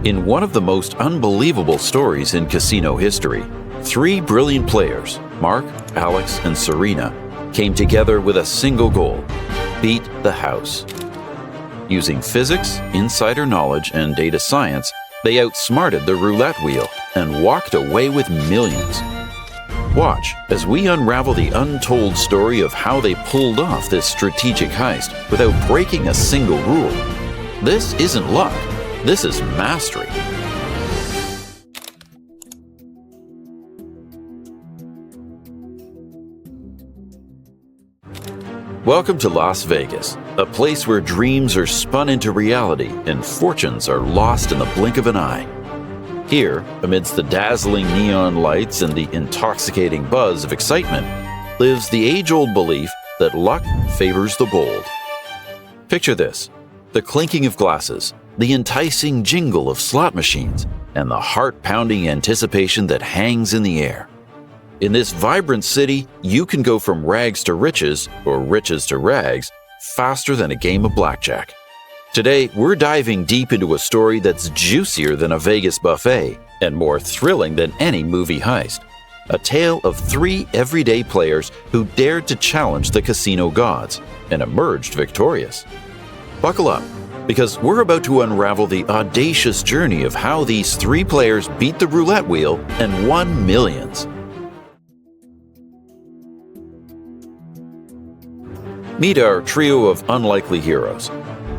In one of the most unbelievable stories in casino history, three brilliant players, Mark, Alex, and Serena, came together with a single goal: beat the house. Using physics, insider knowledge, and data science, they outsmarted the roulette wheel and walked away with millions. Watch as we unravel the untold story of how they pulled off this strategic heist without breaking a single rule. This isn't luck, this is mastery. Welcome to Las Vegas, a place where dreams are spun into reality and fortunes are lost in the blink of an eye. Here, amidst the dazzling neon lights and the intoxicating buzz of excitement, lives the age-old belief that luck favors the bold. Picture this: the clinking of glasses, the enticing jingle of slot machines, and the heart-pounding anticipation that hangs in the air. In this vibrant city, you can go from rags to riches, or riches to rags, faster than a game of blackjack. Today, we're diving deep into a story that's juicier than a Vegas buffet and more thrilling than any movie heist. A tale of three everyday players who dared to challenge the casino gods and emerged victorious. Buckle up, because we're about to unravel the audacious journey of how these three players beat the roulette wheel and won millions. Meet our trio of unlikely heroes.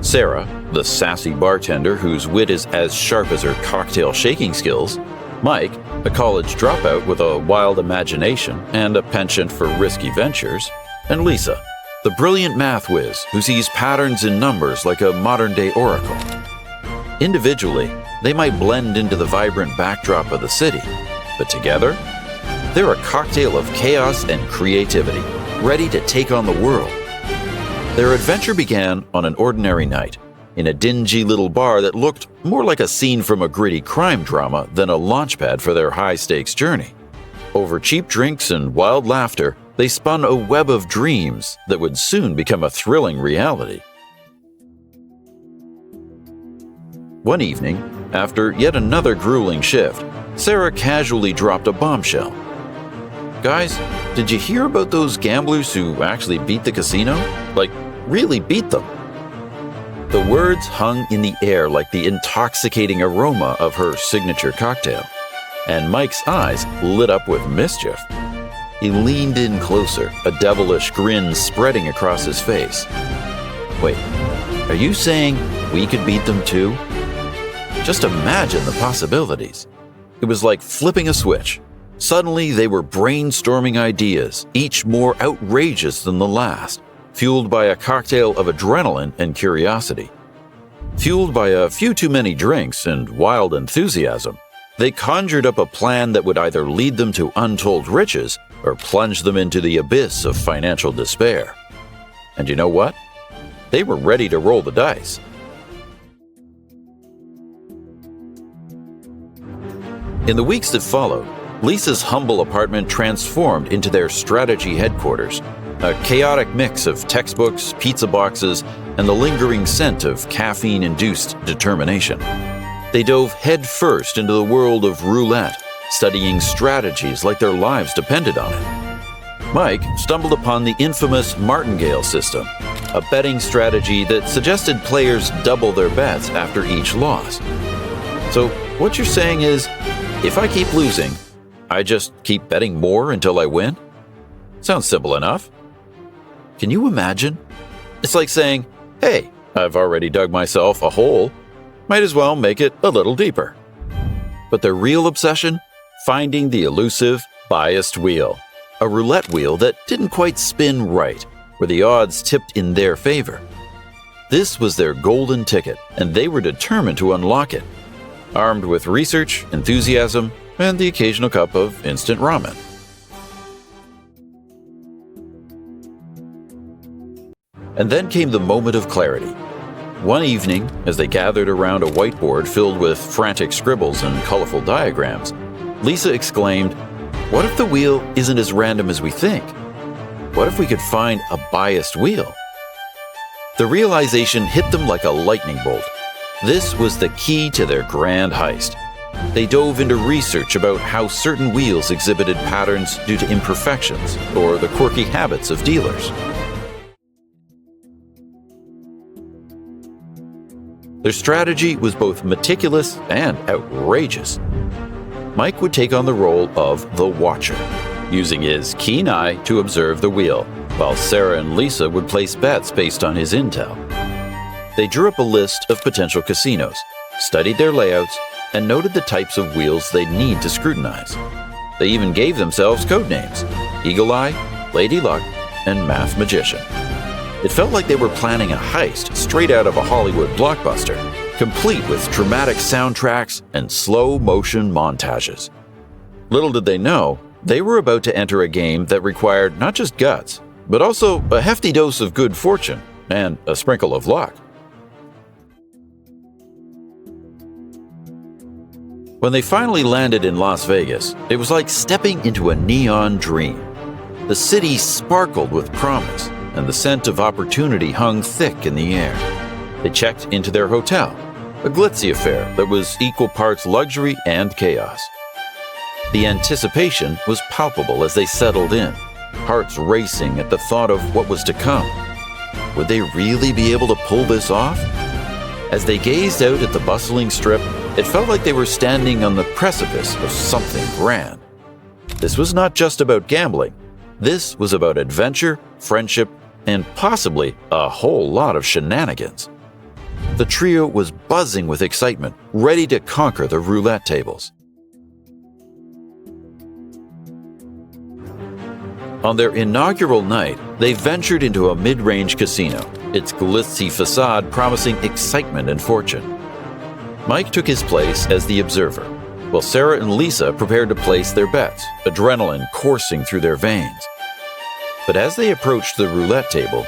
Sarah, the sassy bartender whose wit is as sharp as her cocktail shaking skills. Mike, a college dropout with a wild imagination and a penchant for risky ventures. And Lisa, the brilliant math whiz who sees patterns in numbers like a modern-day oracle. Individually, they might blend into the vibrant backdrop of the city, but together, they're a cocktail of chaos and creativity, ready to take on the world. Their adventure began on an ordinary night, in a dingy little bar that looked more like a scene from a gritty crime drama than a launchpad for their high-stakes journey. Over cheap drinks and wild laughter, they spun a web of dreams that would soon become a thrilling reality. One evening, after yet another grueling shift, Sarah casually dropped a bombshell. "Guys, did you hear about those gamblers who actually beat the casino? Like, really beat them?" The words hung in the air like the intoxicating aroma of her signature cocktail, and Mike's eyes lit up with mischief. He leaned in closer, a devilish grin spreading across his face. "Wait, are you saying we could beat them too?" Just imagine the possibilities. It was like flipping a switch. Suddenly, they were brainstorming ideas, each more outrageous than the last, fueled by a cocktail of adrenaline and curiosity. Fueled by a few too many drinks and wild enthusiasm, they conjured up a plan that would either lead them to untold riches or plunge them into the abyss of financial despair. And you know what? They were ready to roll the dice. In the weeks that followed, Lisa's humble apartment transformed into their strategy headquarters, a chaotic mix of textbooks, pizza boxes, and the lingering scent of caffeine-induced determination. They dove headfirst into the world of roulette, studying strategies like their lives depended on it. Mike stumbled upon the infamous martingale system, a betting strategy that suggested players double their bets after each loss. So what you're saying is, if I keep losing, I just keep betting more until I win? Sounds simple enough. Can you imagine? It's like saying, hey, I've already dug myself a hole. Might as well make it a little deeper. But their real obsession? Finding the elusive, biased wheel. A roulette wheel that didn't quite spin right, where the odds tipped in their favor. This was their golden ticket, and they were determined to unlock it. Armed with research, enthusiasm, and the occasional cup of instant ramen. And then came the moment of clarity. One evening, as they gathered around a whiteboard filled with frantic scribbles and colorful diagrams, Lisa exclaimed, "What if the wheel isn't as random as we think? What if we could find a biased wheel?" The realization hit them like a lightning bolt. This was the key to their grand heist. They dove into research about how certain wheels exhibited patterns due to imperfections or the quirky habits of dealers. Their strategy was both meticulous and outrageous. Mike would take on the role of the Watcher, using his keen eye to observe the wheel, while Sarah and Lisa would place bets based on his intel. They drew up a list of potential casinos, studied their layouts, and noted the types of wheels they'd need to scrutinize. They even gave themselves code names: Eagle Eye, Lady Luck, and Math Magician. It felt like they were planning a heist straight out of a Hollywood blockbuster, complete with dramatic soundtracks and slow-motion montages. Little did they know, they were about to enter a game that required not just guts, but also a hefty dose of good fortune and a sprinkle of luck. When they finally landed in Las Vegas, it was like stepping into a neon dream. The city sparkled with promise, and the scent of opportunity hung thick in the air. They checked into their hotel, a glitzy affair that was equal parts luxury and chaos. The anticipation was palpable as they settled in, hearts racing at the thought of what was to come. Would they really be able to pull this off? As they gazed out at the bustling strip, it felt like they were standing on the precipice of something grand. This was not just about gambling. This was about adventure, friendship, and possibly a whole lot of shenanigans. The trio was buzzing with excitement, ready to conquer the roulette tables. On their inaugural night, they ventured into a mid-range casino, its glitzy facade promising excitement and fortune. Mike took his place as the observer, while Sarah and Lisa prepared to place their bets, adrenaline coursing through their veins. But as they approached the roulette table,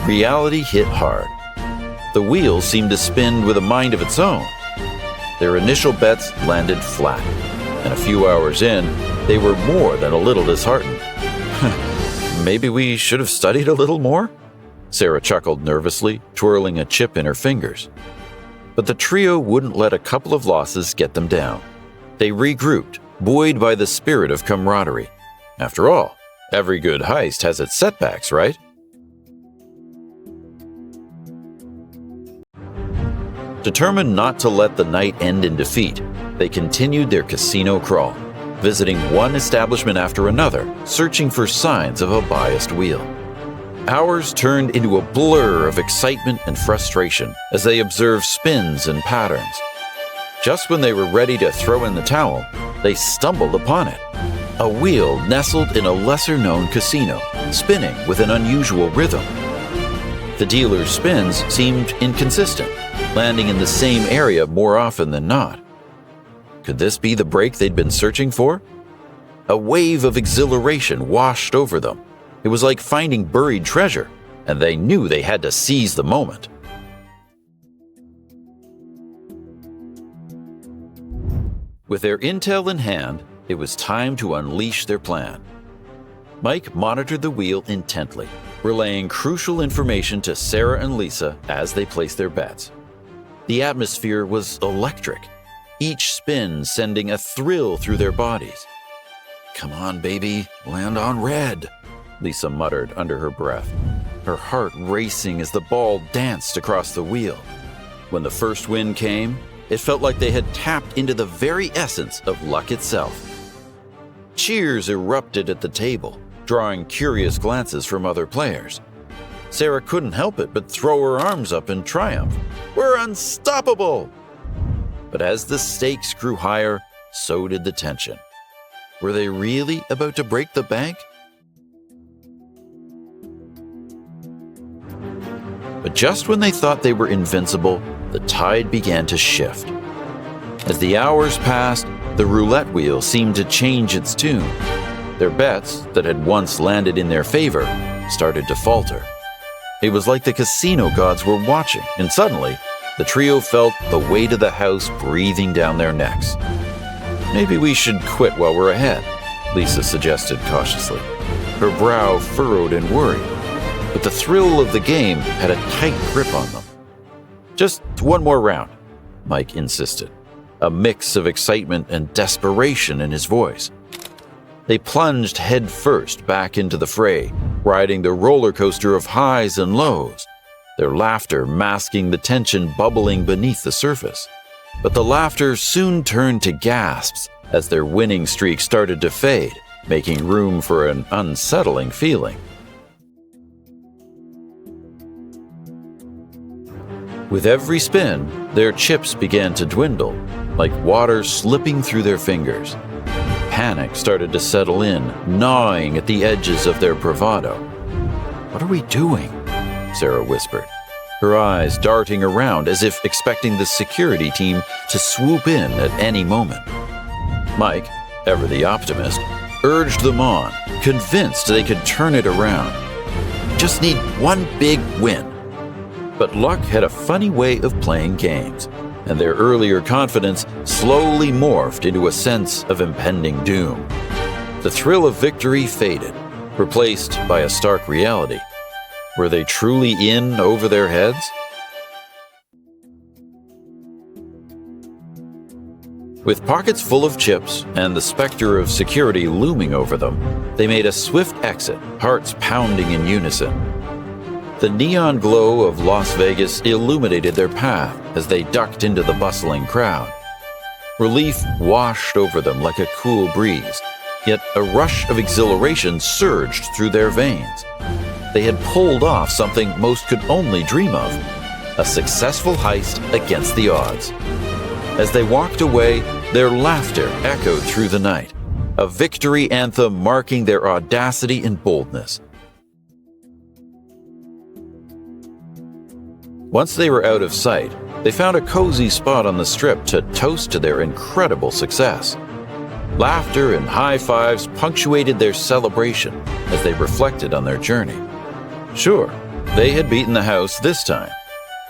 reality hit hard. The wheel seemed to spin with a mind of its own. Their initial bets landed flat, and a few hours in, they were more than a little disheartened. Maybe we should have studied a little more? Sarah chuckled nervously, twirling a chip in her fingers. But the trio wouldn't let a couple of losses get them down. They regrouped, buoyed by the spirit of camaraderie. After all, every good heist has its setbacks, right? Determined not to let the night end in defeat, they continued their casino crawl, visiting one establishment after another, searching for signs of a biased wheel. Hours turned into a blur of excitement and frustration as they observed spins and patterns. Just when they were ready to throw in the towel, they stumbled upon it. A wheel nestled in a lesser-known casino, spinning with an unusual rhythm. The dealer's spins seemed inconsistent, landing in the same area more often than not. Could this be the break they'd been searching for? A wave of exhilaration washed over them. It was like finding buried treasure, and they knew they had to seize the moment. With their intel in hand, it was time to unleash their plan. Mike monitored the wheel intently, relaying crucial information to Sarah and Lisa as they placed their bets. The atmosphere was electric, each spin sending a thrill through their bodies. "Come on, baby, land on red," Lisa muttered under her breath, her heart racing as the ball danced across the wheel. When the first win came, it felt like they had tapped into the very essence of luck itself. Cheers erupted at the table, drawing curious glances from other players. Sarah couldn't help it but throw her arms up in triumph. "We're unstoppable!" But as the stakes grew higher, so did the tension. Were they really about to break the bank? But just when they thought they were invincible, the tide began to shift. As the hours passed, the roulette wheel seemed to change its tune. Their bets, that had once landed in their favor, started to falter. It was like the casino gods were watching, and suddenly, the trio felt the weight of the house breathing down their necks. "Maybe we should quit while we're ahead," Lisa suggested cautiously, her brow furrowed in worry. But the thrill of the game had a tight grip on them. "Just one more round. Mike insisted, a mix of excitement and desperation in his voice. They plunged headfirst back into the fray, riding the roller coaster of highs and lows, their laughter masking the tension bubbling beneath the surface. But the laughter soon turned to gasps as their winning streak started to fade, making room for an unsettling feeling. With every spin, their chips began to dwindle, like water slipping through their fingers. Panic started to settle in, gnawing at the edges of their bravado. "What are we doing?" Sarah whispered, her eyes darting around as if expecting the security team to swoop in at any moment. Mike, ever the optimist, urged them on, convinced they could turn it around. Just need one big win. But luck had a funny way of playing games, and their earlier confidence slowly morphed into a sense of impending doom. The thrill of victory faded, replaced by a stark reality. Were they truly in over their heads? With pockets full of chips and the specter of security looming over them, they made a swift exit, hearts pounding in unison. The neon glow of Las Vegas illuminated their path as they ducked into the bustling crowd. Relief washed over them like a cool breeze, yet a rush of exhilaration surged through their veins. They had pulled off something most could only dream of, a successful heist against the odds. As they walked away, their laughter echoed through the night, a victory anthem marking their audacity and boldness. Once they were out of sight, they found a cozy spot on the strip to toast to their incredible success. Laughter and high fives punctuated their celebration as they reflected on their journey. Sure, they had beaten the house this time,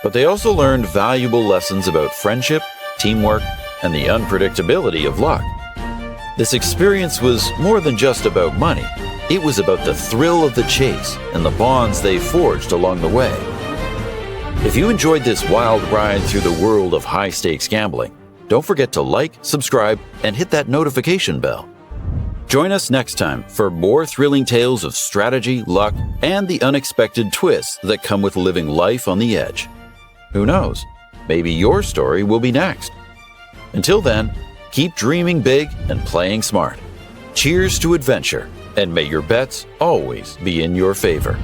but they also learned valuable lessons about friendship, teamwork, and the unpredictability of luck. This experience was more than just about money. It was about the thrill of the chase and the bonds they forged along the way. If you enjoyed this wild ride through the world of high-stakes gambling, don't forget to like, subscribe, and hit that notification bell. Join us next time for more thrilling tales of strategy, luck, and the unexpected twists that come with living life on the edge. Who knows? Maybe your story will be next. Until then, keep dreaming big and playing smart. Cheers to adventure, and may your bets always be in your favor.